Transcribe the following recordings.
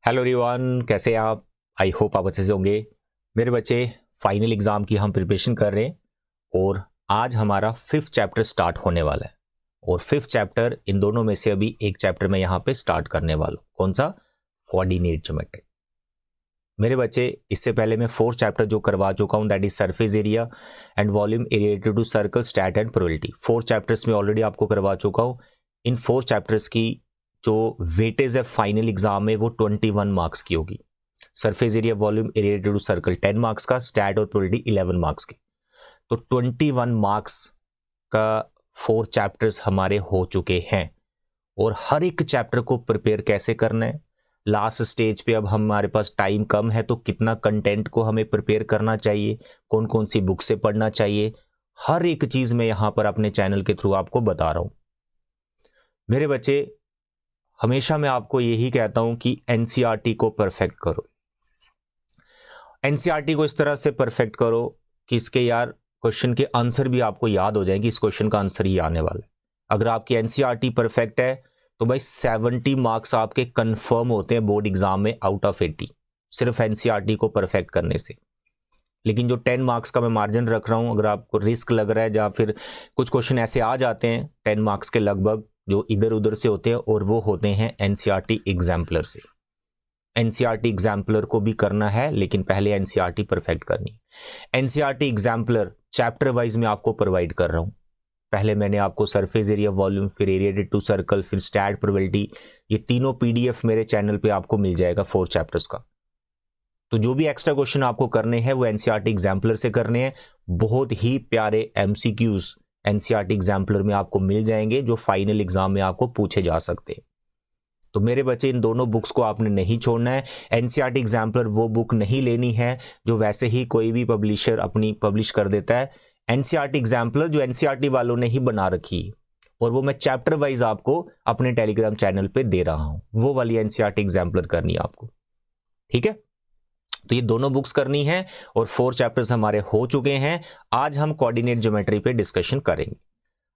Hello everyone, कैसे हैं आप? आई होप आप अच्छे से होंगे। मेरे बच्चे, फाइनल एग्ज़ाम की हम प्रिपरेशन कर रहे हैं और आज हमारा 5th चैप्टर स्टार्ट होने वाला है। और 5th चैप्टर इन दोनों में से अभी एक चैप्टर मैं यहाँ पे स्टार्ट करने वाला हूँ। कौन सा? Coordinate geometry. मेरे बच्चे, इससे पहले मैं 4th चैप्टर जो करवा चुका हूँ, that is surface area and volume area related to circle, stat and probability. 4 chapters में ऑलरेडी आपको करवा चुका हूँ। इन 4 चैप्टर्स की जो वेटेज है फाइनल एग्जाम में वो 21 मार्क्स की होगी। Surface area, volume area related to circle 10 marks का, स्टैट और प्रोबेबिलिटी 11 मार्क्स की। तो 21 मार्क्स का 4 चैप्टर्स हमारे हो चुके हैं। और हर एक चैप्टर को प्रिपेयर कैसे करना है, लास्ट स्टेज पे अब हमारे पास टाइम कम है तो कितना कंटेंट को हमें प्रिपेयर करना चाहिए, कौन कौन सी बुक से पढ़ना चाहिए, हर एक चीज मैं यहां पर अपने चैनल के थ्रू आपको बता रहा हूं। मेरे बच्चे, हमेशा मैं आपको यही कहता हूं कि एनसीईआरटी को परफेक्ट करो। एनसीईआरटी को इस तरह से परफेक्ट करो कि इसके यार क्वेश्चन के आंसर भी आपको याद हो जाए कि इस क्वेश्चन का आंसर ही आने वाला है। अगर आपकी एनसीईआरटी परफेक्ट है तो भाई 70 मार्क्स आपके कंफर्म होते हैं बोर्ड एग्जाम में आउट ऑफ 80, सिर्फ एनसीईआरटी को परफेक्ट करने से। लेकिन जो 10 मार्क्स का मैं मार्जिन रख रहा हूं, अगर आपको रिस्क लग रहा है या फिर कुछ क्वेश्चन ऐसे आ जाते हैं 10 मार्क्स के लगभग जो इधर उधर से होते हैं और वो होते हैं एनसीईआरटी एग्जाम्पलर से। एनसीईआरटी एग्जाम्पलर को भी करना है, लेकिन पहले एनसीईआरटी परफेक्ट करनी है। एनसीईआरटी एग्जाम्पलर चैप्टर वाइज में आपको प्रोवाइड कर रहा हूं। पहले मैंने आपको सरफेस एरिया, वॉल्यूम, फिर एरिएटेड टू सर्कल, फिर स्टैट, प्रोबेबिलिटी, ये तीनों पीडीएफ मेरे चैनल पे आपको मिल जाएगा 4 चैप्टर्स का। तो जो भी एक्स्ट्रा क्वेश्चन आपको करने हैं वो एनसीईआरटी एग्जाम्पलर से करने हैं। बहुत ही प्यारे एमसीक्यूज एनसीईआरटी एग्जाम्पलर में आपको मिल जाएंगे जो फाइनल एग्जाम में आपको पूछे जा सकते हैं। तो मेरे बच्चे, इन दोनों बुक्स को आपने नहीं छोड़ना है। एनसीईआरटी एग्जाम्पलर वो बुक नहीं लेनी है जो वैसे ही कोई भी पब्लिशर अपनी पब्लिश कर देता है। एनसीईआरटी एग्जाम्पलर जो एनसीईआरटी वालों ने ही बना रखी है और वो मैं चैप्टर वाइज आपको अपने टेलीग्राम चैनल पे दे रहा हूं, वो वाली एनसीईआरटी एग्जाम्पलर करनी है आपको। ठीक है, तो ये दोनों बुक्स करनी है और 4 चैप्टर्स हमारे हो चुके हैं। आज हम कोऑर्डिनेट ज्योमेट्री पे डिस्कशन करेंगे।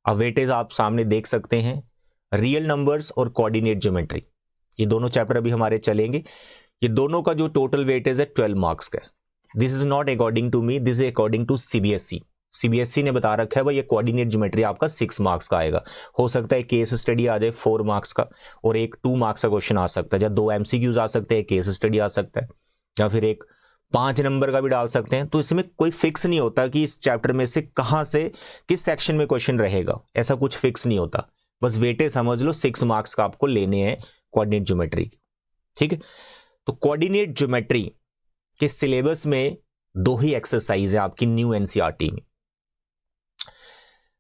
अब वेटेज आप सामने देख सकते हैं, रियल नंबर्स और कोऑर्डिनेट ज्योमेट्री, ये दोनों चैप्टर अभी हमारे चलेंगे। ये दोनों का जो टोटल वेटेज है 12 मार्क्स का। This is not according to me, this is according to CBSE. CBSE ने बता रखा है भाई ये कोऑर्डिनेट ज्योमेट्री आपका 6 मार्क्स का आएगा। हो सकता है केस स्टडी आ जाए 4 मार्क्स का और एक 2 मार्क्स का क्वेश्चन आ सकता है, या 2 एमसीक्यूज आ सकते हैं, केस स्टडी आ सकता है, या फिर एक 5 नंबर का भी डाल सकते हैं। तो इसमें कोई फिक्स नहीं होता कि इस चैप्टर में से कहां से किस सेक्शन में क्वेश्चन रहेगा, ऐसा कुछ फिक्स नहीं होता। बस वेटेज समझ लो 6 मार्क्स का आपको लेने हैं कोऑर्डिनेट ज्योमेट्री। ठीक है, तो कोऑर्डिनेट ज्योमेट्री के सिलेबस में 2 ही एक्सरसाइज है आपकी न्यू एनसीईआरटी में।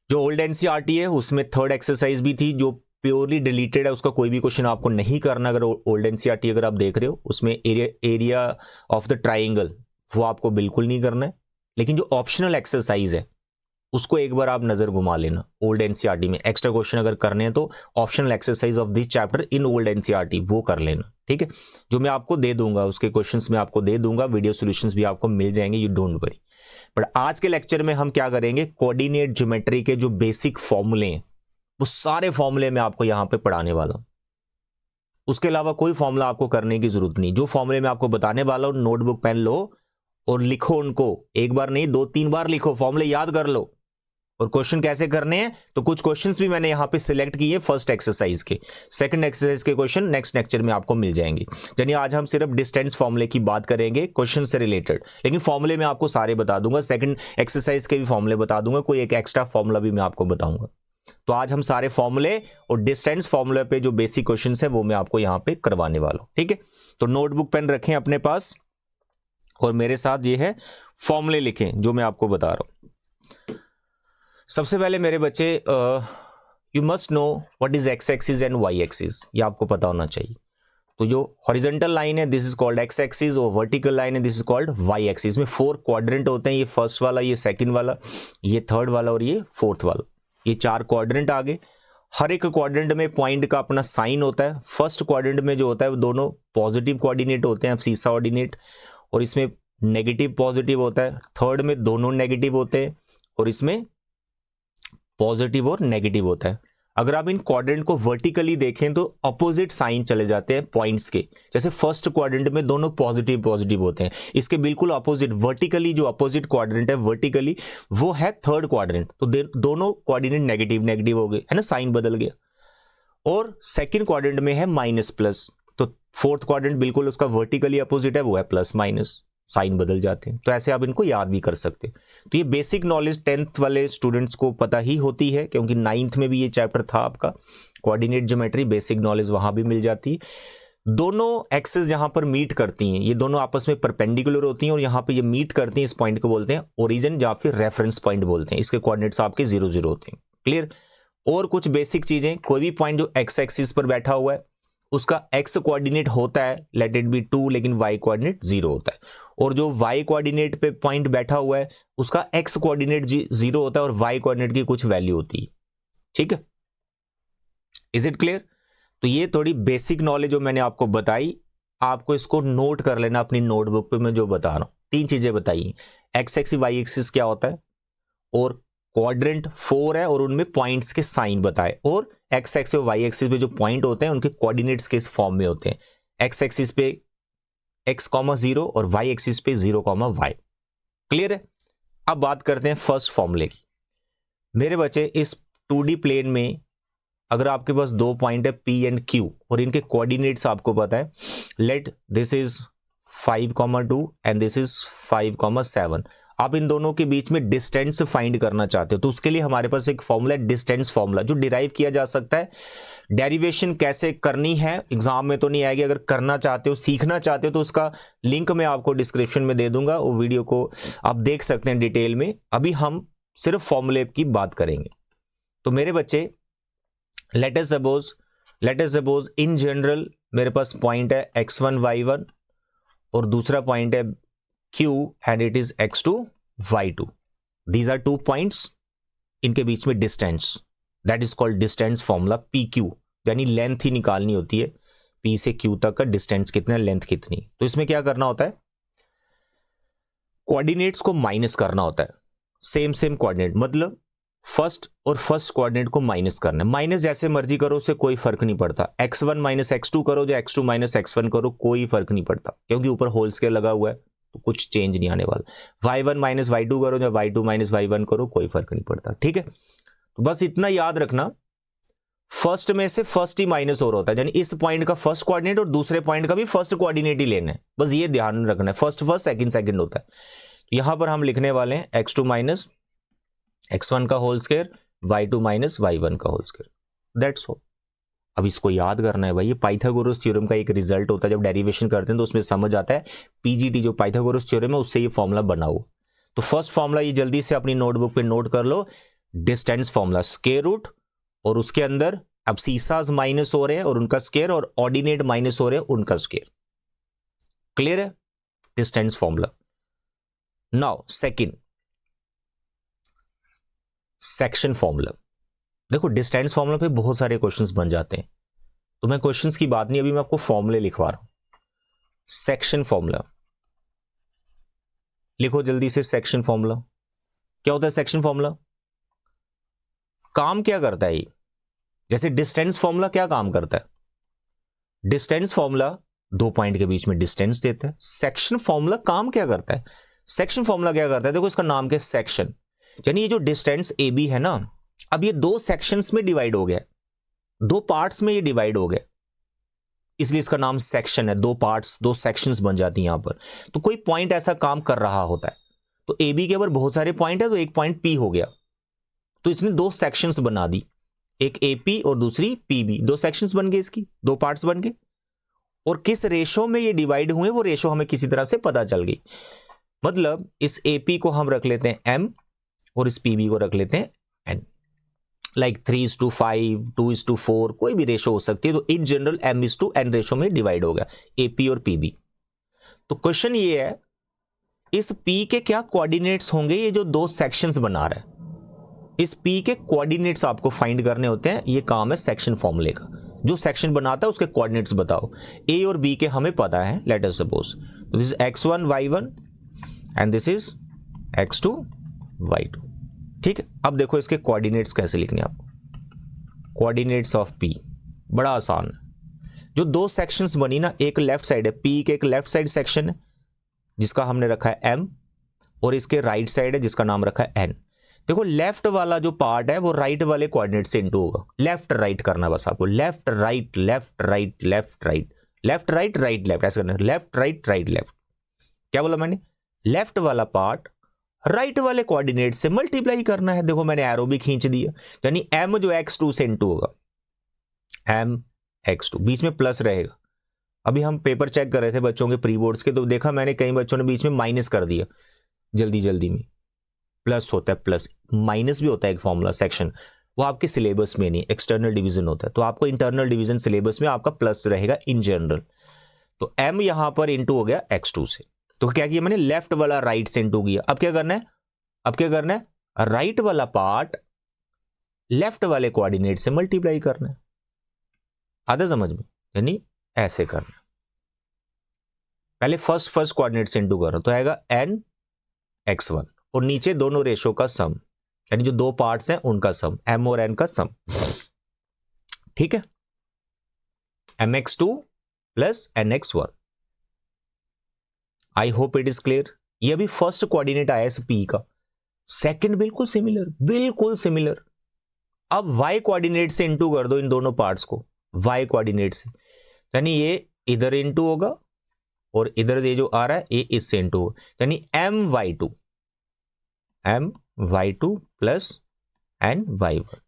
जो ओल्ड एनसीईआरटी है उसमें 3rd एक्सरसाइज भी थी जो प्योरली डिलीटेड है, उसका कोई भी क्वेश्चन आपको नहीं करना। अगर ओल्ड एनसीईआरटी अगर आप देख रहे हो उसमें एरिया ऑफ द ट्राइंगल वो आपको बिल्कुल नहीं करना है। लेकिन जो ऑप्शनल एक्सरसाइज है उसको एक बार आप नजर घुमा लेना। ओल्ड एनसीईआरटी में एक्स्ट्रा क्वेश्चन अगर करने हैं तो optional exercise of this chapter in old NCERT वो कर लेना। ठीक है, जो मैं आपको दे दूंगा उसके क्वेश्चंस मैं आपको दे दूंगा, वीडियो सॉल्यूशंस भी आपको मिल जाएंगे, यू डोंट वरी। बट आज के लेक्चर में हम क्या करेंगे, कोऑर्डिनेट ज्योमेट्री के जो बेसिक फॉर्मूले हैं वो सारे फॉर्मूले मैं आपको यहां पे पढ़ाने वाला हूं। उसके अलावा कोई फॉर्मूला आपको करने की जरूरत नहीं। जो फॉर्मूले मैं आपको बताने वाला हूं, नोटबुक पेन लो और लिखो उनको, एक बार नहीं 2-3 बार लिखो, फॉर्मूले याद कर लो। और क्वेश्चन कैसे करने हैं, तो कुछ क्वेश्चंस भी मैंने यहां पे सिलेक्ट किए फर्स्ट एक्सरसाइज के। सेकंड एक्सरसाइज के क्वेश्चन नेक्स्ट लेक्चर में आपको मिल जाएंगे। यानी आज हम सिर्फ डिस्टेंस फॉर्मूले की बात करेंगे क्वेश्चन से रिलेटेड, लेकिन फॉर्मूले में आपको सारे बता दूंगा। सेकंड एक्सरसाइज के भी फॉर्मूले बता दूंगा, कोई एक एक्स्ट्रा फॉर्मूला भी मैं आपको बताऊंगा। तो आज हम सारे फॉर्मूले और डिस्टेंस फॉर्मूले पे जो बेसिक क्वेश्चन है वो मैं आपको यहां पे करवाने वाला हूं। ठीक है, तो नोटबुक पेन रखें अपने पास और मेरे साथ ये है फॉर्मूले लिखें जो मैं आपको बता रहा हूं। सबसे पहले मेरे बच्चे, you must know what is X axis and Y axis, ये आपको पता होना चाहिए। तो जो हॉरिजॉन्टल लाइन है this is called X axis और वर्टिकल लाइन है this is called Y axis. में 4 क्वाड्रेंट होते हैं, ये फर्स्ट वाला, ये सेकंड वाला, ये थर्ड वाला और ये फोर्थ वाला, ये 4 क्वाड्रेंट आ गए। हर एक क्वाड्रेंट में पॉइंट का अपना साइन होता है। फर्स्ट क्वाड्रेंट में जो होता है वो दोनों पॉजिटिव कोऑर्डिनेट होते हैं, सीसा ऑर्डिनेट, और इसमें नेगेटिव पॉजिटिव होता है। थर्ड में दोनों नेगेटिव होते हैं और इसमें पॉजिटिव और नेगेटिव होता है। अगर आप इन क्वाड्रेंट को वर्टिकली देखें तो अपोजिट साइन चले जाते हैं पॉइंट्स के। जैसे फर्स्ट क्वाड्रेंट में दोनों पॉजिटिव पॉजिटिव होते हैं, इसके बिल्कुल अपोजिट वर्टिकली जो अपोजिट क्वाड्रेंट है वर्टिकली वो है थर्ड क्वाड्रेंट, तो दोनों कोऑर्डिनेट नेगेटिव नेगेटिव हो गए, है ना, साइन बदल गया। और सेकंड क्वाड्रेंट में है माइनस प्लस, तो फोर्थ क्वाड्रेंट बिल्कुल उसका वर्टिकली अपोजिट है, वो है प्लस माइनस, साइन बदल जाते हैं। तो ऐसे आप इनको याद भी कर सकते हैं। तो ये बेसिक नॉलेज 10th वाले स्टूडेंट्स को पता ही होती है, क्योंकि 9th में भी ये चैप्टर था आपका कोऑर्डिनेट ज्योमेट्री, बेसिक नॉलेज वहां भी मिल जाती है। दोनों एक्सिस जहां पर मीट करती हैं, ये दोनों आपस में परपेंडिकुलर होती हैं और यहाँ पे ये मीट करती हैं, इस पॉइंट को बोलते हैं ओरिजिन या फिर रेफरेंस पॉइंट बोलते हैं। इसके कोऑर्डिनेट्स आपके 0 0 होते हैं। क्लियर। और कुछ बेसिक चीजें, कोई भी पॉइंट जो एक्स एक्सिस पर बैठा हुआ है उसका एक्स कोऑर्डिनेट होता है लेट इट बी 2, लेकिन वाई कोऑर्डिनेट 0 होता है। और जो वाई कोऑर्डिनेट पे पॉइंट बैठा हुआ है उसका एक्स कोऑर्डिनेट 0 होता है और वाई कोऑर्डिनेट की कुछ वैल्यू होती है। ठीक है, इज इट क्लियर। तो ये थोड़ी बेसिक नॉलेज जो मैंने आपको बताई, आपको इसको नोट कर लेना अपनी नोटबुक पे, मैं जो बता रहा हूं। 3 चीजें बताई, एक्स एक्सिस वाई एक्सिस क्या होता है, और क्वाड्रेंट 4 है और उनमें पॉइंट्स के साइन बताए, और एक्स एक्सिस और वाई एक्सिस पे जो पॉइंट होते हैं उनके कोऑर्डिनेट्स किस फॉर्म में होते हैं। एक्स एक्सिस पे x,0 और वाई एक्सिस पे 0,y। क्लियर है। अब बात करते हैं फर्स्ट फॉर्मूले की। मेरे बच्चे, इस 2D प्लेन में अगर आपके पास 2 पॉइंट है P एंड Q और इनके कोऑर्डिनेट्स आपको पता है, let this is 5,2 and this is 5,7। आप इन दोनों के बीच में डिस्टेंस फाइंड करना चाहते हो, तो उसके लिए हमारे पास एक फॉर्मूला है डिस्टेंस फॉर्मूला, जो डिराइव किया जा सकता है। डेरिवेशन कैसे करनी है एग्जाम में तो नहीं आएगी, अगर करना चाहते हो, सीखना चाहते हो, तो उसका लिंक मैं आपको डिस्क्रिप्शन में दे दूंगा, वो वीडियो को आप देख सकते हैं डिटेल में। अभी हम सिर्फ फॉर्मूले की बात करेंगे। तो मेरे बच्चे, let us suppose in general मेरे पास पॉइंट है x1 y1 और दूसरा पॉइंट है Q and it is x2 y2. These are 2 points, इनके बीच में distance, that is called distance formula PQ, यानी लेंथ ही निकालनी होती है, P से Q तक का डिस्टेंस कितना है, लेंथ कितनी। तो इसमें क्या करना होता है, कोऑर्डिनेट्स को माइनस करना होता है, सेम कोऑर्डिनेट, मतलब फर्स्ट और फर्स्ट कोऑर्डिनेट को माइनस करना है। माइनस जैसे मर्जी करो, उससे कोई फर्क नहीं पड़ता। x1 माइनस x2 करो या x2 माइनस x1 करो, कोई फर्क नहीं पड़ता, क्योंकि ऊपर होल स्केयर लगा हुआ है तो कुछ चेंज नहीं आने वाला। y1 माइनस y2 करो या y2 माइनस y1 करो, कोई फर्क नहीं पड़ता। ठीक है, तो बस इतना याद रखना, फर्स्ट में से फर्स्ट ही माइनस हो रहा होता है, यानी इस पॉइंट का फर्स्ट कोऑर्डिनेट और दूसरे पॉइंट का भी फर्स्ट कोऑर्डिनेट ही लेना है, बस ये ध्यान रखना है। फर्स्ट सेकंड होता है। तो यहां पर हम लिखने वाले हैं x2 माइनस x1 का whole square, y2 minus y1 का होल स्क्वायर, दैट्स ऑल। अब इसको याद करना है भाई, ये पाइथागोरस थ्योरम का एक रिजल्ट होता है, जब डेरिवेशन करते हैं तो उसमें समझ आता है पीजीटी जो पाइथागोरस थ्योरम है उससे ये फॉर्मूला बना हो। तो फर्स्ट फॉर्मूला ये जल्दी से अपनी नोटबुक पे नोट कर लो, डिस्टेंस फॉर्मूला, स्क्वायर रूट और उसके अंदर अब सीसाज माइनस हो रहे हैं और उनका स्क्वायर, और ऑर्डिनेट माइनस हो रहे हैं उनका स्क्वायर। क्लियर है, distance formula. Now second, section formula. देखो डिस्टेंस फॉर्मूला पे बहुत सारे क्वेश्चंस बन जाते हैं, तो मैं क्वेश्चंस की बात नहीं, अभी मैं आपको फॉर्मूले लिखवा रहा हूं। सेक्शन फॉर्मूला लिखो जल्दी से। सेक्शन फॉर्मूला क्या होता है? सेक्शन फॉर्मूला काम क्या करता है ये? जैसे डिस्टेंस फॉर्मूला क्या काम करता है? डिस्टेंस फॉर्मूला 2 पॉइंट के बीच में डिस्टेंस देता है। सेक्शन फॉर्मूला काम क्या करता है? सेक्शन फॉर्मूला क्या करता है? देखो इसका नाम क्या है, सेक्शन, यानी ये जो डिस्टेंस AB है ना, अब ये 2 सेक्शंस में डिवाइड हो गया, 2 पार्ट्स में ये डिवाइड हो गया, इसलिए इसका नाम सेक्शन है। 2 पार्ट्स, 2 सेक्शंस बन जाती हैं यहां पर। तो कोई पॉइंट ऐसा काम कर रहा होता है, तो AB के ऊपर बहुत सारे पॉइंट है, तो एक पॉइंट P हो गया, तो इसने 2 सेक्शंस बना दी, एक AP और दूसरी PB, 2 सेक्शंस बन गए, इसकी 2 पार्ट्स बन गए। और किस रेशो में ये डिवाइड हुए वो रेशो हमें किसी तरह से पता चल गई। मतलब इस AP को हम रख लेते हैं M और इस PB को रख लेते हैं N, लाइक 3:5, 2:4, कोई भी रेशो हो सकती है। तो इन जनरल M:N रेशो में डिवाइड हो गया AP और PB। तो क्वेश्चन ये है, इस P के क्या कोऑर्डिनेट्स होंगे? ये जो 2 सेक्शंस बना रहा है, इस P के कोऑर्डिनेट्स आपको फाइंड करने होते हैं। ये काम है सेक्शन फॉर्मूले का। जो सेक्शन बनाता है उसके कोऑर्डिनेट्स बताओ। A और B के हमें पता है, let us suppose this is x1 y1 and this is x2 y2। ठीक है, अब देखो इसके कोऑर्डिनेट्स कैसे लिखने हैं आपको। कोऑर्डिनेट्स ऑफ पी, बड़ा आसान है। जो दो सेक्शंस बनी ना, एक लेफ्ट साइड है पी के, एक लेफ्ट साइड सेक्शन है जिसका हमने रखा है एम, और इसके राइट साइड है जिसका नाम रखा है एन। देखो लेफ्ट वाला जो पार्ट है वो राइट वाले कोऑर्डिनेट से इनटू होगा। लेफ्ट राइट करना बस आपको, left right left right left right left right right left, ऐसे करना, लेफ्ट राइट राइट लेफ्ट। क्या बोला मैंने? लेफ्ट वाला पार्ट राइट वाले कोऑर्डिनेट से मल्टीप्लाई करना है। देखो मैंने एरो भी खींच दिया, यानी m जो x2 से इनटू होगा, m x2, बीच में प्लस रहेगा। अभी हम पेपर चेक कर रहे थे बच्चों के प्री बोर्ड्स के, तो देखा मैंने कई बच्चों ने बीच में माइनस कर दिया जल्दी जल्दी में। प्लस होता है, प्लस माइनस भी होता है एक फॉर्मूला सेक्शन, वो आपके सिलेबस में नहीं, एक्सटर्नल डिवीजन होता है। तो आपको इंटरनल डिवीजन सिलेबस में आपका प्लस रहेगा इन जनरल। तो m यहां पर इंटू हो गया x2 से, तो क्या किया मैंने? लेफ्ट वाला राइट से इंटू किया। अब क्या करना है? अब क्या करना है? राइट वाला पार्ट लेफ्ट वाले कोऑर्डिनेट से मल्टीप्लाई करना है। आधा समझ में? यानी ऐसे करना है, पहले फर्स्ट कोऑर्डिनेट से इंटू करो तो आएगा n x1, और नीचे दोनों रेशो का सम, यानी जो दो पार्ट्स हैं उनका सम, m और n का सम। ठीक है, mx2 plus nx1। I hope it is clear. ये अभी फर्स्ट कोऑर्डिनेट आया इस p का, सेकंड बिल्कुल सिमिलर, बिल्कुल सिमिलर। अब y कोऑर्डिनेट से इंटू कर दो इन दोनों पार्ट्स को, y कोऑर्डिनेट से, यानी ये इधर इंटू होगा और इधर ये जो आ रहा है ये इससे इंटू होगा, यानी my2 plus ny1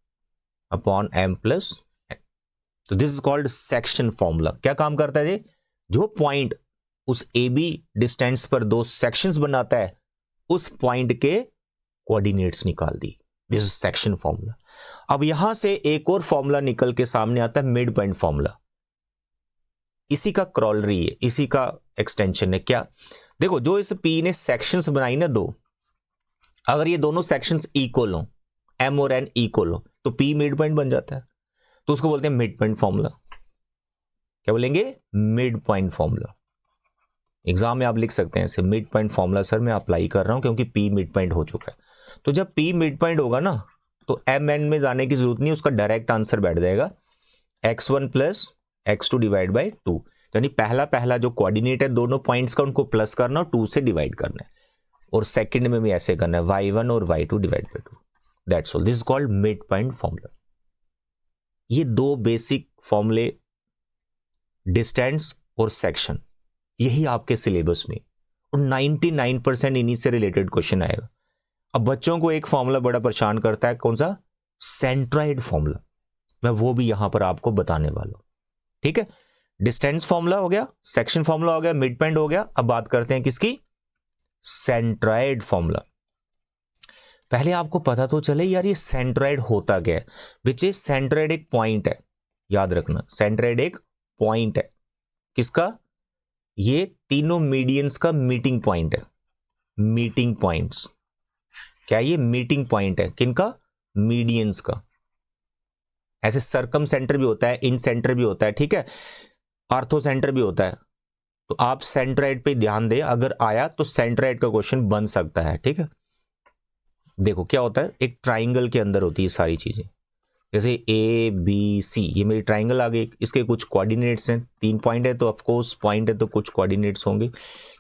upon m plus n। तो this is called section formula. क्या काम करता है ये? जो पॉइंट उस AB डिस्टेंस पर दो सेक्शंस बनाता है, उस पॉइंट के कोऑर्डिनेट्स निकाल दी। This is section formula. अब यहां से एक और फॉर्मूला निकल के सामने आता है, मिड पॉइंट फॉर्मूला। इसी का क्रॉलरी है, इसी का एक्सटेंशन है। क्या? देखो जो इस P ने सेक्शंस बनाई ना दो, अगर ये दोनों सेक्शंस इक्वल हो, M और N इक्वल हो, तो P मिड पॉइंट बन जाता है। तो उसको बोलते हैं मिड पॉइंट फॉर्मूला। क्या बोलेंगे? Mid point formula. एग्जाम में आप लिख सकते हैं ऐसे, मिड पॉइंट फॉर्मूला सर मैं अप्लाई कर रहा हूं क्योंकि P मिड पॉइंट हो चुका है। तो जब P मिड पॉइंट होगा ना, तो MN में जाने की जरूरत नहीं, उसका डायरेक्ट आंसर बैठ जाएगा x1 plus x2 divide by 2। यानी पहला जो कोऑर्डिनेट है दोनों पॉइंट्स का, उनको प्लस करना और 2 से डिवाइड करना है, और सेकंड में भी ऐसे करना है, y1 और y2 divide by 2। That's all. This is called mid point formula. ये दो बेसिक फॉर्मूले, डिस्टेंस और सेक्शन, यही आपके सिलेबस में, और 99% इन्हीं से रिलेटेड क्वेश्चन आएगा। अब बच्चों को एक फॉर्मूला बड़ा परेशान करता है, कौन सा? Centroid formula. मैं वो भी यहां पर आपको बताने वाला हूं। ठीक है, डिस्टेंस फॉर्मूला हो गया, सेक्शन फॉर्मूला हो गया, मिड पॉइंट हो गया। अब बात करते हैं किसकी? Centroid formula. पहले आपको पता तो चले यार ये सेंट्रॉइड होता क्या है। विच इज सेंट्रॉइड एक पॉइंट है, याद रखना, सेंट्रॉइड एक पॉइंट है। किसका? ये तीनों मीडियंस का मीटिंग पॉइंट है। मीटिंग पॉइंट्स, क्या ये मीटिंग पॉइंट है? किनका? मीडियंस का। ऐसे सर्कम सेंटर भी होता है, इन सेंटर भी होता है, ठीक है, आर्थो सेंटर भी होता है। तो आप सेंट्रॉइड पे ध्यान दें, अगर आया तो सेंट्रॉइड का क्वेश्चन बन सकता है। ठीक है, देखो क्या होता है, एक ट्राइंगल के अंदर होती है सारी चीजें, जैसे ABC, ये मेरी ट्राइंगल आ गई, इसके कुछ कोऑर्डिनेट्स हैं, 3 पॉइंट है तो ऑफकोर्स पॉइंट है तो कुछ कोऑर्डिनेट्स होंगे।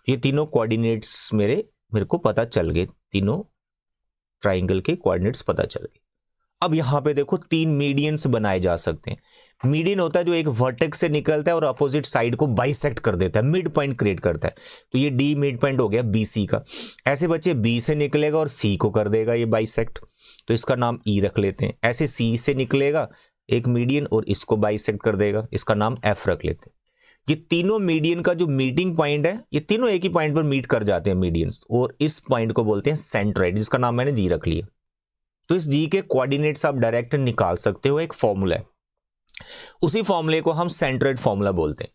ये तीनों कोऑर्डिनेट्स मेरे को पता चल गए, तीनों ट्राइंगल के कोऑर्डिनेट्स पता चल गए। अब यहां पे देखो 3 मीडियंस बनाए जा सकते हैं। मीडियन होता है जो एक वर्टेक्स से निकलता है और अपोजिट साइड को बाइसेक्ट कर देता है, मिड पॉइंट क्रिएट करता है। तो ये D मिड पॉइंट हो गया BC का। ऐसे बच्चे B से निकलेगा और C को कर देगा ये बाइसेक्ट, तो इसका नाम E रख लेते हैं। ऐसे C से निकलेगा एक मीडियन और इसको बाइसेक्ट कर देगा, इसका नाम F रख लेते हैं। ये तीनों मीडियन का जो मीटिंग पॉइंट है, ये तीनों एक ही पॉइंट पर मीट कर जाते हैं मीडियंस, और इस पॉइंट को बोलते हैं सेंट्रॉइड, जिसका नाम मैंने G रख लिया। तो इस G के कोऑर्डिनेट्स आप डायरेक्ट निकाल सकते हो, एक फॉर्मूला है, उसी फॉर्मूले को हम सेंट्रॉइड फॉर्मूला बोलते हैं।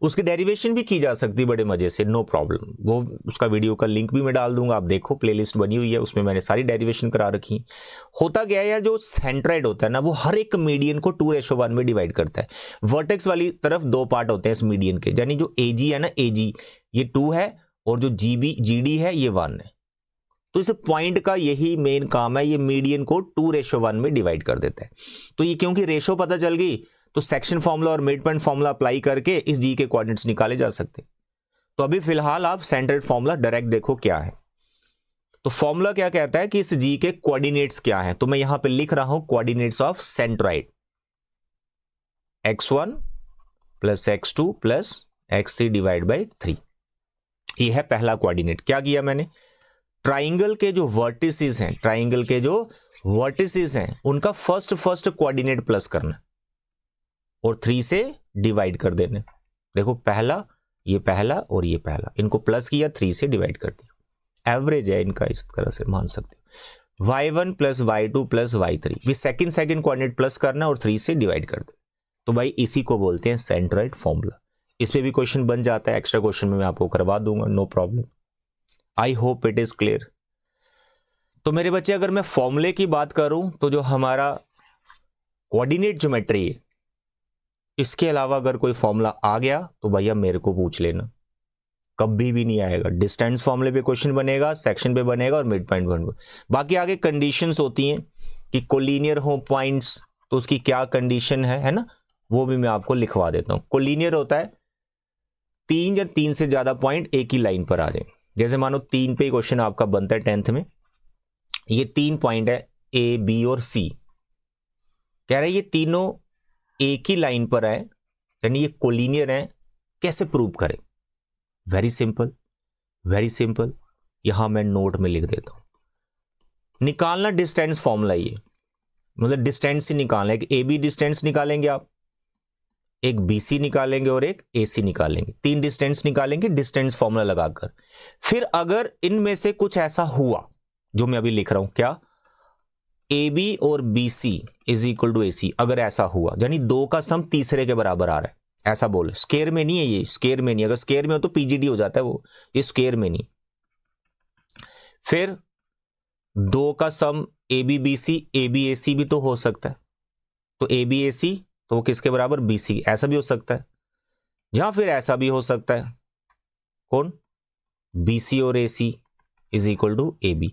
उसकी डेरिवेशन भी की जा सकती है बड़े मजे से, नो प्रॉब्लम। वो उसका वीडियो का लिंक भी मैं डाल दूंगा, आप देखो, प्लेलिस्ट बनी हुई है, उसमें मैंने सारी डेरिवेशन करा रखी। होता क्या है यार, जो सेंट्रॉइड होता है ना, वो हर एक मीडियन को 2:1 में डिवाइड करता है। वर्टेक्स वाली तरफ 2 पार्ट होते हैं इस मीडियन के, यानी जो AG है ना, AG ये 2 है, और जो GB GD है ये 1 है। तो इस पॉइंट का यही मेन काम है, ये मीडियन को 2:1 में डिवाइड कर देता है। तो ये क्योंकि रेशो पता चल गई तो सेक्शन फॉर्मूला और मिड पॉइंट फॉर्मूला अप्लाई करके इस जी के कोऑर्डिनेट्स निकाले जा सकते। तो अभी फिलहाल आप सेंट्रोइड फॉर्मूला डायरेक्ट देखो क्या है। तो फॉर्मूला क्या कहता है कि इस जी के कोऑर्डिनेट्स क्या हैं, तो मैं यहां पे लिख रहा हूं coordinates of centroid, x1 plus x2 plus x3 divide by 3। ये है पहला कोऑर्डिनेट। क्या किया मैंने, ट्राइंगल के जो वर्टिसेस हैं, ट्राइंगल के जो वर्टिसेस हैं उनका फर्स्ट कोऑर्डिनेट प्लस करना और 3 से डिवाइड कर देने। देखो पहला, ये पहला और ये पहला, इनको प्लस किया, 3 से डिवाइड कर दिया। एवरेज है इनका, इस तरह से मान सकते हो। y1 plus y2 plus y3 भी सेकंड कोऑर्डिनेट प्लस करना और 3 से डिवाइड कर दे। तो भाई इसी को बोलते हैं सेंट्रॉइड फॉर्मूला। इस पे भी क्वेश्चन बन जाता है, एक्स्ट्रा क्वेश्चन में मैं आपको करवा दूंगा, no problem. I hope it is clear. तो मेरे बच्चे अगर मैं फॉर्मूले की बात करूं तो जो हमारा कोऑर्डिनेट ज्योमेट्री है, इसके अलावा अगर कोई फॉर्मूला आ गया तो भैया मेरे को पूछ लेना, कभी भी नहीं आएगा। डिस्टेंस फॉर्मूले पे क्वेश्चन बनेगा, सेक्शन पे बनेगा और मिड पॉइंट बनेगा। बाकी आगे कंडीशंस होती हैं कि कोलिनियर हो पॉइंट्स तो उसकी क्या कंडीशन है ना, वो भी मैं आपको लिखवा देता हूं। कोलिनियर होता है 3 या 3 से ज्यादा पॉइंट एक ही लाइन पर आ जाए। जैसे मानो 3 पे क्वेश्चन आपका बनता है 10th में, ये 3 पॉइंट है ए बी और सी, कह रहे ये तीनों एक ही लाइन पर है, यानी ये कोलिनियर है। कैसे प्रूव करें, वेरी सिंपल, वेरी सिंपल। यहां मैं नोट में लिख देता हूं। निकालना डिस्टेंस फॉर्मूला, ये मतलब डिस्टेंस ही निकालना है। एक ए बी डिस्टेंस निकालेंगे आप, एक BC निकालेंगे और एक AC निकालेंगे, 3 डिस्टेंस निकालेंगे डिस्टेंस फॉर्मूला लगाकर। फिर अगर इनमें से कुछ ऐसा हुआ जो मैं अभी लिख रहा हूं, क्या AB और BC is equal to AC, अगर ऐसा हुआ यानी 2 का सम तीसरे के बराबर आ रहा है, ऐसा बोले। स्केयर में नहीं है ये, स्केयर में नहीं, अगर स्केयर में हो तो PGD हो जाता है वो, ये स्केयर में नहीं। फिर 2 का सम ABBC ABAC भी तो हो सकता है, तो ABAC तो किसके बराबर, BC, ऐसा भी हो सकता है। या फिर ऐसा भी हो सकता है, कौन, BC और AC is equal to AB।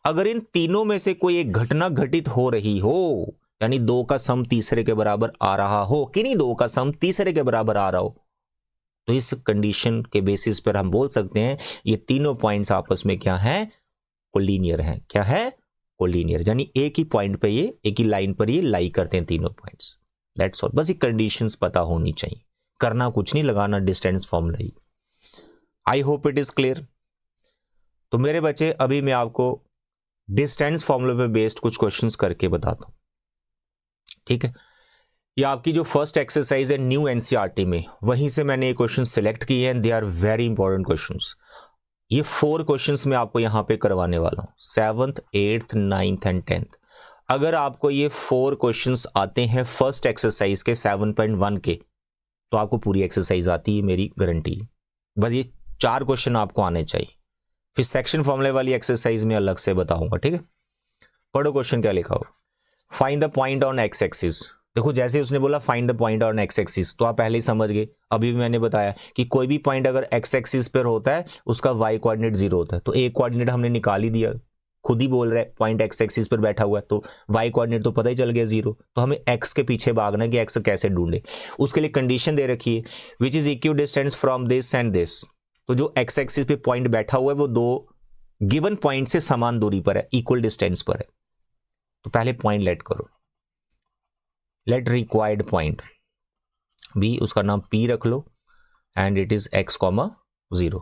अगर इन तीनों में से कोई एक घटना घटित हो रही हो, यानी 2 का सम तीसरे के बराबर आ रहा हो कि नहीं, 2 का सम तीसरे के बराबर आ रहा हो, तो इस कंडीशन के बेसिस पर हम बोल सकते हैं ये तीनों पॉइंट्स आपस में क्या हैं, कोलिनियर हैं। क्या है, कोलिनियर, यानी एक ही पॉइंट पे ये, एक ही लाइन पर ये लाई करते हैं तीनों पॉइंट्स। दैट्स ऑल, बस ये कंडीशंस पता होनी चाहिए, करना कुछ नहीं, लगाना distance formula he. I hope it is clear. तो मेरे बच्चे अभी मैं आपको डिस्टेंस फॉर्मूले पे बेस्ड कुछ क्वेश्चंस करके बताता हूं, ठीक है। ये आपकी जो फर्स्ट एक्सरसाइज है न्यू एनसीईआरटी में, वहीं से मैंने ये क्वेश्चन सिलेक्ट किए हैं। They are very important questions. ये 4 क्वेश्चंस मैं आपको यहां पे करवाने वाला हूं, 7th 8th 9th and 10th। अगर आपको ये 4 क्वेश्चंस आते हैं फर्स्ट एक्सरसाइज के 7.1 के, तो आपको पूरी एक्सरसाइज आती है, मेरी गारंटी। बस ये 4 क्वेश्चन आपको आने चाहिए। फिर सेक्शन फॉर्मूले वाली एक्सरसाइज में अलग से बताऊंगा, ठीक है। पढ़ो क्वेश्चन क्या लिखा हो। Find the point on x axis. देखो जैसे उसने बोला find the point on x axis, तो आप पहले ही समझ गए। अभी भी मैंने बताया कि कोई भी पॉइंट अगर एक्स एक्सिस पर होता है उसका वाई कोऑर्डिनेट 0 होता है, तो एक कोऑर्डिनेट हमने निकाल ही दिया, खुद ही बोल रहा है पॉइंट एक्स एक्सिस पर बैठा हुआ है, तो वाई कोऑर्डिनेट तो पता ही चल गया 0। तो हमें एक्स के पीछे भागना है कि एक्स कैसे ढूंढे। उसके लिए कंडीशन दे रखी है, which is equi distance from this and this. तो जो एक्स एक्सिस पे पॉइंट बैठा हुआ है वो 2 गिवन पॉइंट से समान दूरी पर है, इक्वल डिस्टेंस पर है। तो पहले पॉइंट लेट करो, लेट रिक्वायर्ड पॉइंट बी, उसका नाम P रख लो एंड इट इज x, 0।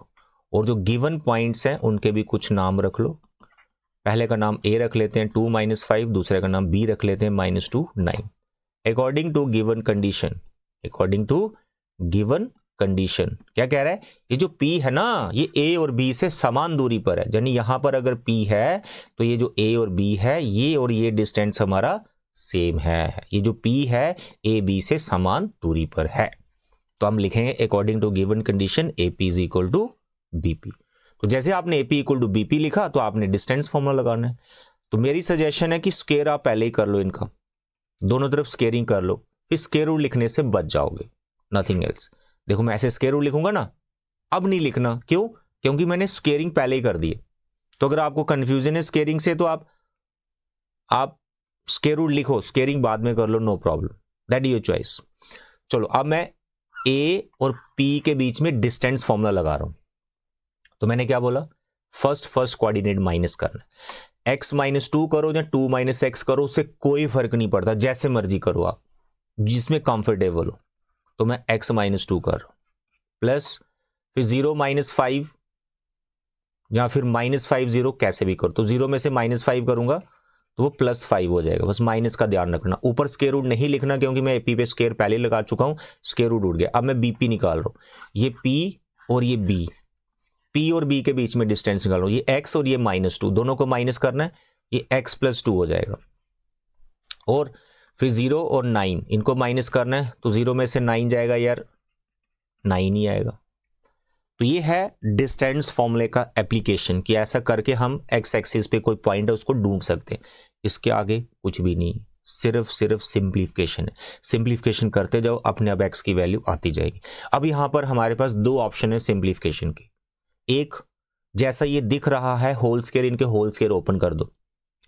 और जो गिवन पॉइंट्स हैं उनके भी कुछ नाम रख लो। पहले का नाम A रख लेते हैं 2 - 5, दूसरे का नाम B रख लेते हैं -2 9। According to given condition, according to given condition क्या कह रहा है, ये जो P है ना ये A और B से समान दूरी पर है। यानी यहां पर अगर P है तो ये जो A और B है ये और ये डिस्टेंस हमारा सेम है। ये जो P है A B से समान दूरी पर है, तो हम लिखेंगे according to given condition AP is equal to BP। तो जैसे आपने AP इक्वल टू BP लिखा तो आपने डिस्टेंस फॉर्मूला लगाना है। तो मेरी सजेशन है कि स्क्वायर आप पहले ही कर लो, इनका दोनों तरफ स्क्वायरिंग कर लो, फिर स्क्वायर रूट लिखने से बच जाओगे, नथिंग एल्स। देखो मैं ऐसे स्क्वायर रूट लिखूंगा ना, अब नहीं लिखना, क्यों, क्योंकि मैंने स्क्वायरिंग पहले ही कर दी है। तो अगर आपको कंफ्यूजन है स्केयरिंग से तो आप स्क्वायर रूट लिखो, स्केयरिंग बाद में कर लो, no problem, that your choice. चलो अब मैं ए और पी के बीच में डिस्टेंस फॉर्मूला लगा रहा हूं। तो मैंने क्या बोला, फर्स्ट कोऑर्डिनेट माइनस करना, x -2 करो या 2 - x करो, उससे कोई फर्क नहीं पड़ता, जैसे मर्जी करो आप, जिसमें कंफर्टेबल हो। तो मैं x -2 कर रहा हूं, प्लस फिर 0 - 5 या फिर -5 0, कैसे भी करो। तो 0 में से -5 करूंगा तो वो +5 हो जाएगा, बस माइनस का ध्यान रखना। ऊपर स्क्वायर रूट नहीं लिखना क्योंकि मैं p पे स्क्वायर पहले लगा चुका हूं, स्क्वायर रूट उड़ गया। अब मैं bp निकाल रहा हूं, ये p और ये b, p और b के बीच में डिस्टेंस निकाल रहा हूं, ये x और ये -2, दोनों को माइनस करना है, ये x + 2 हो जाएगा। और फिर 0 और 9 इनको माइनस करना है, तो 0 में से 9 जाएगा यार, 9 ही आएगा। तो ये है डिस्टेंस फॉर्मूले का एप्लीकेशन, कि ऐसा करके हम x एक्सिस पे कोई पॉइंट है उसको ढूंढ सकते हैं। इसके आगे कुछ भी नहीं, सिर्फ सिंप्लीफिकेशन है। सिंप्लीफिकेशन करते जाओ, अपने आप x की वैल्यू आती जाएगी। अब यहां पर हमारे पास दो ऑप्शन है सिंप्लीफिकेशन के। एक, जैसा ये दिख रहा है होल स्क्वायर, इनके होल स्क्वायर ओपन कर दो,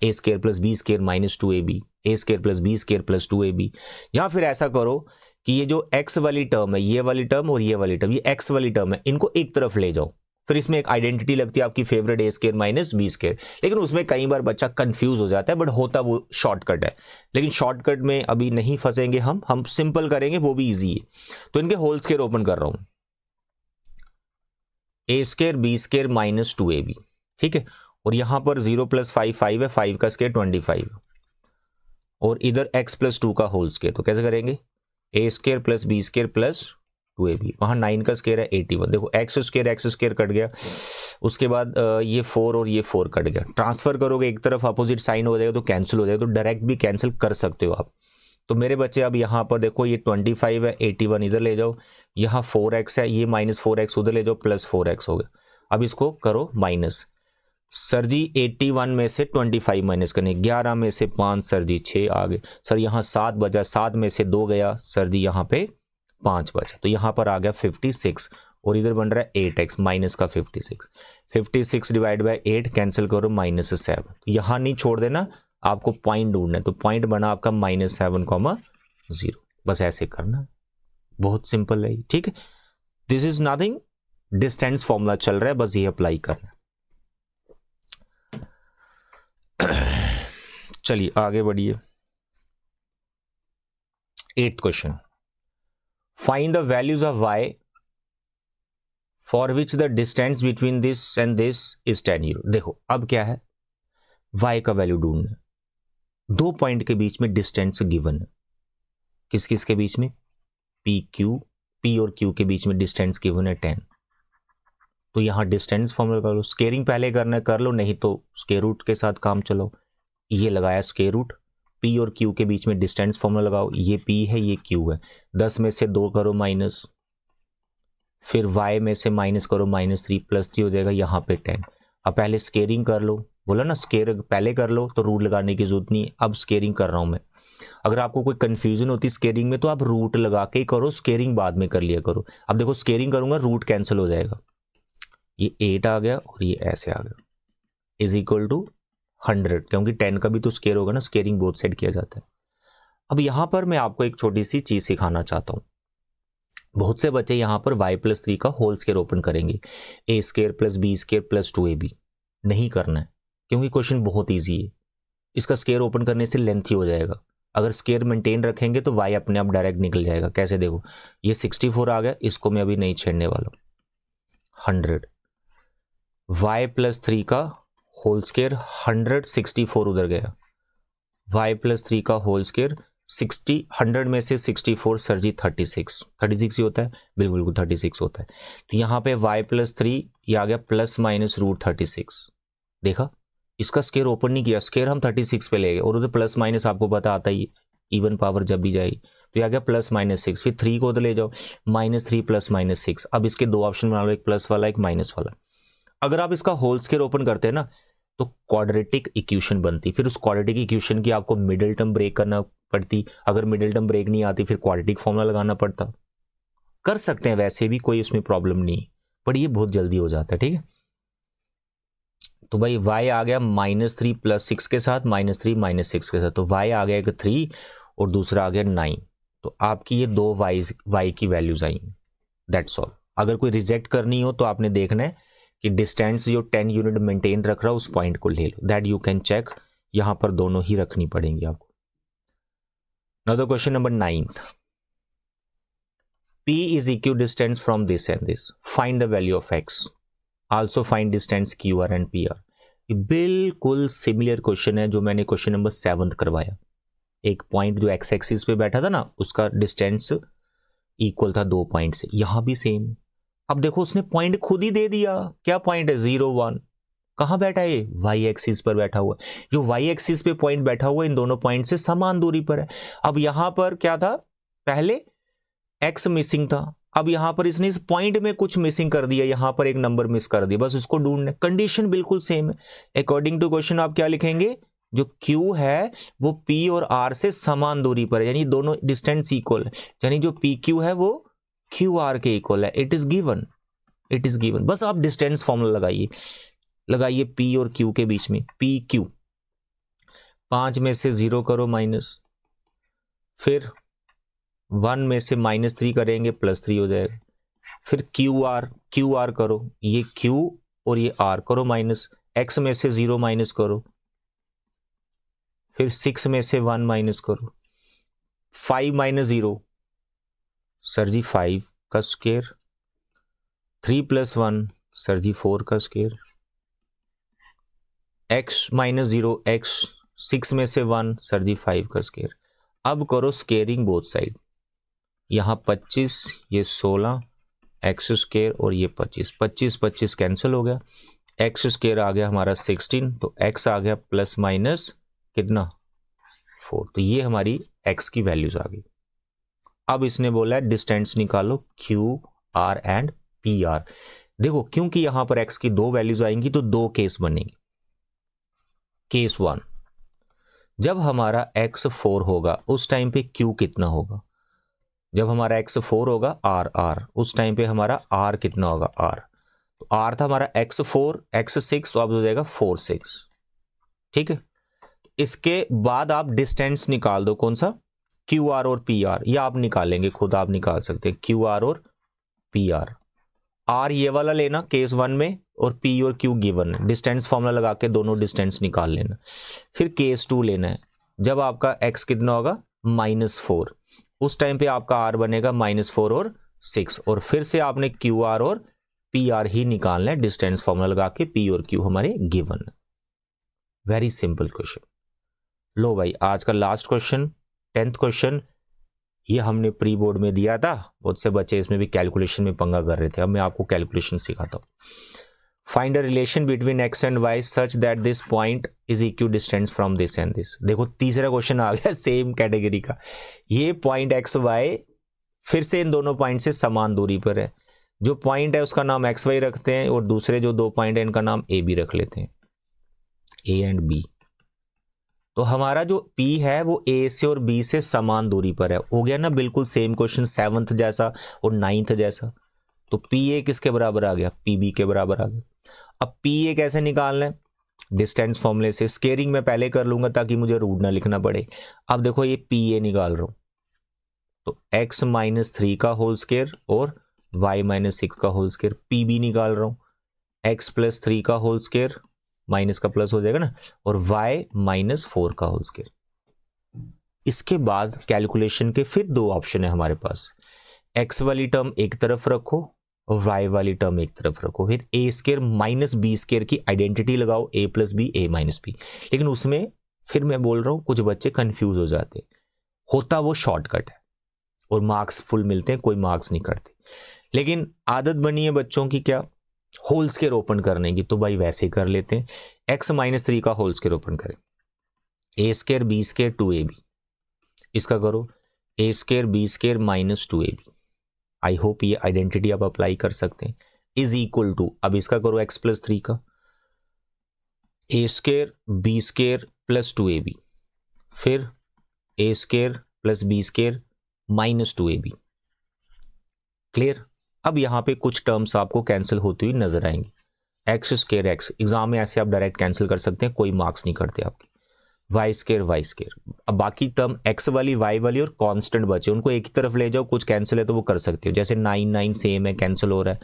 a² + b² - 2ab, a² + b² + 2ab। या फिर ऐसा करो कि ये जो x वाली टर्म है, ये वाली टर्म और ये वाली टर्म, ये x वाली टर्म है, इनको एक तरफ ले जाओ। फिर इसमें एक आइडेंटिटी लगती है आपकी फेवरेट, a² - b²। लेकिन उसमें कई बार बच्चा कंफ्यूज हो जाता है, बट होता वो शॉर्टकट है। लेकिन शॉर्टकट में अभी नहीं फंसेंगे हम सिंपल करेंगे, वो भी ईजी है। तो इनके होल स्क्वायर ओपन कर रहा हूं, a² b² - 2ab, ठीक है। और यहां पर 0 + 5 5 है, 5 का स्क्वायर 25, और इधर x + 2 का होल स्क्वायर। तो कैसे करेंगे, a² + b² + 2ab। वहां 9 का स्क्वायर है 81। देखो x² कट गया, उसके बाद ये 4 और ये 4 कट गया। ट्रांसफर करोगे एक तरफ, अपोजिट साइन हो जाएगा तो कैंसिल हो जाएगा, तो डायरेक्ट भी कैंसिल कर सकते हो आप। तो मेरे बच्चे अब यहाँ पर देखो, ये 25 है, 81 इधर ले जाओ, यहाँ 4x है, ये -4x उधर ले जाओ, +4x हो गया। अब इसको करो माइनस। सर जी 81 में से 25 माइनस करने, 11 में से 5 सर जी 6 आ गए। सर यहाँ 7 बचा, 7 में से 2 गया, सर जी यहाँ पे 5 बचा, तो यहाँ पर आ गया 56। और इधर बन रहा है 8x माइनस का 56, 56 / 8 कैंसिल करो, -7। तो यहाँ नहीं छोड़ देना, आपको पॉइंट ढूंढना है। तो पॉइंट बना आपका -7, 0। बस ऐसे करना, बहुत सिंपल है, ठीक है। This is nothing, distance formula चल रहा है, बस ये अप्लाई करना। चलिए आगे बढ़िए। 8th question, find the values of y for which the distance between this and this is 10 euro. देखो अब क्या है, y का वैल्यू ढूंढना है। दो पॉइंट के बीच में डिस्टेंस गिवन है, किस किस के बीच में, p और q के बीच में डिस्टेंस गिवन है 10। तो यहां डिस्टेंस फॉर्मूला कर लो, स्केयरिंग पहले करना है कर लो, नहीं तो स्क्वायर रूट के साथ काम चलो। ये लगाया स्क्वायर रूट, p और q के बीच में डिस्टेंस फॉर्मूला लगाओ, ये p है ये q है, 10 में से 2 करो माइनस, फिर y में से माइनस करो -3 +3 हो जाएगा, यहाँ पे 10। अब पहले स्केयरिंग कर लो, बोला ना स्केयर पहले कर लो तो रूट लगाने की जरूरत नहीं। अब स्केयरिंग कर रहा हूं मैं, अगर आपको कोई कंफ्यूजन होती स्केयरिंग में तो आप रूट लगा के करो, स्केयरिंग बाद में कर लिया करो। अब देखो स्केयरिंग करूंगा, रूट कैंसिल हो जाएगा, ये 8 आ गया और ये ऐसे आ गया, इज इक्वल टू 100, क्योंकि 10 का भी तो स्केयर होगा ना, स्केयरिंग बोथ साइड किया जाता है। अब यहां पर मैं आपको एक छोटी सी चीज सिखाना चाहता हूं। बहुत से बच्चे यहां पर y + 3 का होल स्क्वायर ओपन करेंगे, a² + b² + 2ab। नहीं करना है क्योंकि क्वेश्चन बहुत ईजी है, इसका स्क्वायर ओपन करने से लेंथी हो जाएगा। अगर स्क्वायर मेंटेन रखेंगे तो y अपने आप डायरेक्ट निकल जाएगा। कैसे, देखो ये 64 आ गया, इसको मैं अभी नहीं छेड़ने वाला हूं, 100 y + 3 का होल स्क्वायर 100, 64 उधर गया, y + 3 का होल स्क्वायर 60, 100 में से 64 सर जी 36 ही होता है, बिल्कुल 36 होता है। तो यहाँ पे y + 3 ये आ गया ±√36। देखा, इसका स्क्वायर ओपन नहीं किया, स्क्वायर हम 36 पे ले गए, और उधर प्लस माइनस आपको पता आता ही, इवन पावर जब भी जाएगी। तो ये आ गया +-6, फिर 3 को उधर ले जाओ, -3 + -6। अब इसके दो ऑप्शन बना लो, एक प्लस वाला एक माइनस वाला। अगर आप इसका होल स्क्वायर ओपन करते हैं ना तो क्वाड्रेटिक इक्वेशन बनती, फिर उस क्वाड्रेटिक इक्वेशन की आपको मिडिल टर्म ब्रेक करना पड़ती, अगर मिडिल टर्म ब्रेक नहीं आती फिर क्वाड्रेटिक फॉर्मूला लगाना पड़ता। कर सकते हैं वैसे भी, कोई उसमें प्रॉब्लम नहीं, पर ये बहुत जल्दी हो जाता है, ठीक है। तो भाई y आ गया -3 + 6 के साथ, -3 - 6 के साथ, तो y आ गया एक 3 और दूसरा आ गया 9। तो आपकी ये दो y की वैल्यूज आई। That's all. अगर कोई रिजेक्ट करनी हो तो आपने देखना है कि डिस्टेंस जो 10 यूनिट मेंटेन रख रहा है उस पॉइंट को ले लो, दैट यू कैन चेक। यहां पर दोनों ही रखनी पड़ेंगी आपको। Now the question number 9th, P is equidistant from this and this. Find the value of x. Also find distance QR and PR. ये बिल्कुल सिमिलर क्वेश्चन है जो मैंने क्वेश्चन नंबर 7th करवाया। एक पॉइंट जो x एक्सिस पे बैठा था ना, उसका डिस्टेंस इक्वल था 2 पॉइंट से। यहां भी सेम। अब देखो उसने पॉइंट खुद ही दे दिया। क्या पॉइंट है? 0 1। कहां बैठा है ये? y एक्सिस पर बैठा हुआ। जो y एक्सिस पे पॉइंट बैठा हुआ इन दोनों पॉइंट से समान दूरी पर है। अब यहां पर क्या था? पहले x मिसिंग था। अब यहां पर इसने इस पॉइंट में कुछ मिसिंग कर दिया, यहां पर एक नंबर मिस कर दिया, बस उसको ढूंढना। कंडीशन बिल्कुल सेम है। अकॉर्डिंग टू क्वेश्चन आप क्या लिखेंगे? जो q है वो p और r से समान दूरी पर है, यानी दोनों डिस्टेंस इक्वल है, यानी जो pq है वो qr के इक्वल है। It is given, it is given. बस आप डिस्टेंस फॉर्मूला लगाइए p और q के बीच में। pq 5 में से 0 करो माइनस, फिर 1 में से -3 करेंगे +3 हो जाएगा। फिर QR करो, ये Q और ये R करो माइनस, x में से 0 माइनस करो, फिर 6 में से 1 माइनस करो, 5 - 0 सर जी 5 का स्क्वायर, 3 + 1 सर जी 4 का स्क्वायर, x - 0 x, 6 में से 1 सर जी 5 का स्क्वायर। अब करो स्क्वेयरिंग बोथ साइड। यहाँ 25, ये 16 एक्स स्क्वायर और ये 25 कैंसिल हो गया। एक्स स्क्वायर आ गया हमारा 16, तो एक्स आ गया प्लस माइनस कितना 4। तो ये हमारी एक्स की वैल्यूज आ गई। अब इसने बोला है डिस्टेंस निकालो Q R and P R. देखो क्योंकि यहां पर एक्स की दो वैल्यूज आएंगी तो दो केस बनेंगे। केस 1, जब हमारा एक्स 4 होगा उस टाइम पे क्यू कितना होगा? जब हमारा x4 होगा r, उस टाइम पे हमारा r कितना होगा? r। तो r था हमारा x4 x6, तो अब हो जाएगा 4 6। ठीक है, इसके बाद आप डिस्टेंस निकाल दो। कौन सा? QR और PR। ये आप निकालेंगे खुद, आप निकाल सकते हैं QR और PR। r ये वाला लेना केस 1 में, और P और Q गिवन है। डिस्टेंस फॉर्मूला लगा के दोनों डिस्टेंस निकाल लेना। फिर केस 2 लेना है, जब आपका x कितना होगा? -4, उस टाइम पे आपका r बनेगा -4 और 6, और फिर से आपने QR और PR ही निकालना है। डिस्टेंस फॉर्मूला लगा के P और Q हमारे गिवन है। Very simple question. लो भाई, आज का लास्ट क्वेश्चन 10th क्वेश्चन, ये हमने प्री बोर्ड में दिया था। बहुत से बच्चे इसमें भी कैलकुलेशन में पंगा कर रहे थे। अब मैं आपको कैलकुलेशन सिखाता हूँ। Find a relation between x and y such that this point is equidistant from this and this. देखो तीसरा क्वेश्चन आ गया सेम कैटेगरी का। ये पॉइंट x y फिर से इन दोनों पॉइंट से समान दूरी पर है। जो पॉइंट है उसका नाम x y रखते हैं, और दूसरे जो दो पॉइंट है इनका नाम a b रख लेते हैं, a एंड b। तो हमारा जो p है वो a से और b से समान दूरी पर है। हो गया ना बिल्कुल सेम क्वेश्चन 7th जैसा और 9th जैसा। तो pa किसके बराबर आ गया? pb के बराबर आ गया। अब pa कैसे निकालना है? डिस्टेंस फॉर्मूले से। स्केयरिंग में पहले कर लूंगा ताकि मुझे रूट ना लिखना पड़े। अब देखो ये pa निकाल रहा हूं, तो x - 3 का होल स्क्वायर और y - 6 का होल स्क्वायर। pb निकाल रहा हूं, x + 3 का होल स्क्वायर, माइनस का प्लस हो जाएगा ना, और y - 4 का होल स्क्वायर। इसके बाद कैलकुलेशन के फिर दो ऑप्शन है हमारे पास। x वाली टर्म एक तरफ रखो और y वाली टर्म एक तरफ रखो। फिर a स्क्वायर - b स्क्वायर की आइडेंटिटी लगाओ, a + b a - b। लेकिन उसमें फिर मैं बोल रहा हूं कुछ बच्चे कंफ्यूज हो जाते। होता वो शॉर्टकट है और मार्क्स फुल मिलते हैं, कोई मार्क्स नहीं करते। लेकिन आदत बनी है बच्चों की क्या? होल स्क्वायर ओपन करने की। तो भाई वैसे कर लेते हैं। x - 3 का होल स्क्वायर ओपन करें, a square b square 2ab। इसका करो a square b square -2ab। I hope ये आइडेंटिटी आप अप्लाई कर सकते हैं। इज इक्वल टू, अब इसका करो x + 3 का, a square b square +2ab, फिर a square + b square -2ab। Clear? अब यहां पे कुछ टर्म्स आपको कैंसिल होती हुई नजर आएंगी। एक्स स्क्वायर एक्स, एग्जाम में ऐसे आप डायरेक्ट कैंसिल कर सकते हैं, कोई मार्क्स नहीं करते आपके। Y square. अब बाकी टर्म एक्स वाली वाई वाली और कांस्टेंट बचे, उनको एक ही तरफ ले जाओ, कुछ कैंसिल है तो वो कर सकते हो, जैसे 9 सेम है कैंसिल हो रहा है,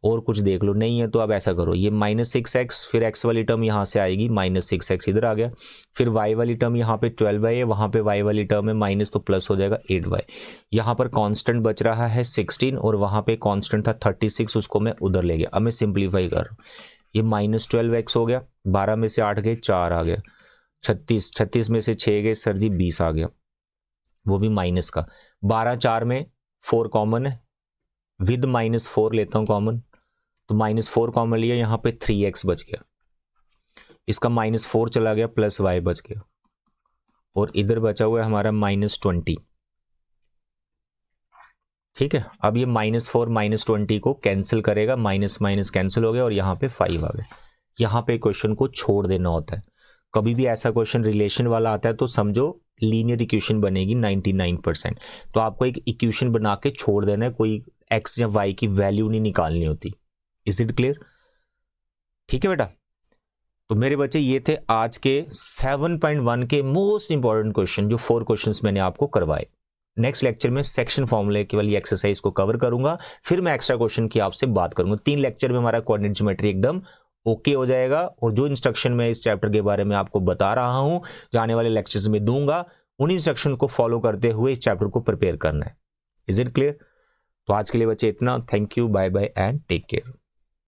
और कुछ देख लो, नहीं है तो अब ऐसा करो, ये -6x, फिर x वाली टर्म यहाँ से आएगी, -6x इधर आ गया, फिर y वाली टर्म यहाँ पे 12y है, वहाँ पे y वाली टर्म है माइनस, तो प्लस हो जाएगा 8y। यहाँ पर कांस्टेंट बच रहा है 16 और वहाँ पे कांस्टेंट था 36, उसको मैं उधर ले गया। अब मैं सिंप्लीफाई कर रहा हूँ, ये -12x हो गया, 12 में से 8 गए 4 आ गया, 36 में से 6 गए सर जी 20 आ गया, वो भी माइनस का। 12 4 में 4 कॉमन है, विद -4 लेता हूँ कॉमन, तो -4 कॉमन लिया, यहाँ पे 3x बच गया, इसका -4 चला गया, प्लस y बच गया, और इधर बचा हुआ है हमारा -20। ठीक है, अब ये -4 -20 को कैंसिल करेगा, माइनस माइनस कैंसिल हो गया, और यहाँ पे 5 आ गया। यहाँ पे क्वेश्चन को छोड़ देना होता है। कभी भी ऐसा क्वेश्चन रिलेशन वाला आता है तो समझो लीनियर इक्वेशन बनेगी 99%, तो आपको एक इक्वेशन बना के छोड़ देना है, कोई x या y की वैल्यू नहीं निकालनी होती। Is it clear? ठीक है बेटा, तो मेरे बच्चे ये थे आज के 7.1 के मोस्ट इंपॉर्टेंट क्वेश्चन, जो 4 क्वेश्चंस मैंने आपको करवाए। नेक्स्ट लेक्चर में सेक्शन फॉर्मूले की वाली एक्सरसाइज को कवर करूंगा, फिर मैं एक्स्ट्रा क्वेश्चन की आपसे बात करूंगा। 3 लेक्चर में हमारा कोऑर्डिनेट ज्योमेट्री एकदम ओके हो जाएगा, और जो इंस्ट्रक्शन मैं इस चैप्टर के बारे में आपको बता रहा हूं, जाने वाले लेक्चर्स में दूंगा, उन इंस्ट्रक्शन को फॉलो करते हुए इस चैप्टर को प्रिपेयर करना है। Is it clear? तो आज के लिए बच्चे इतना, thank you, bye bye and take care.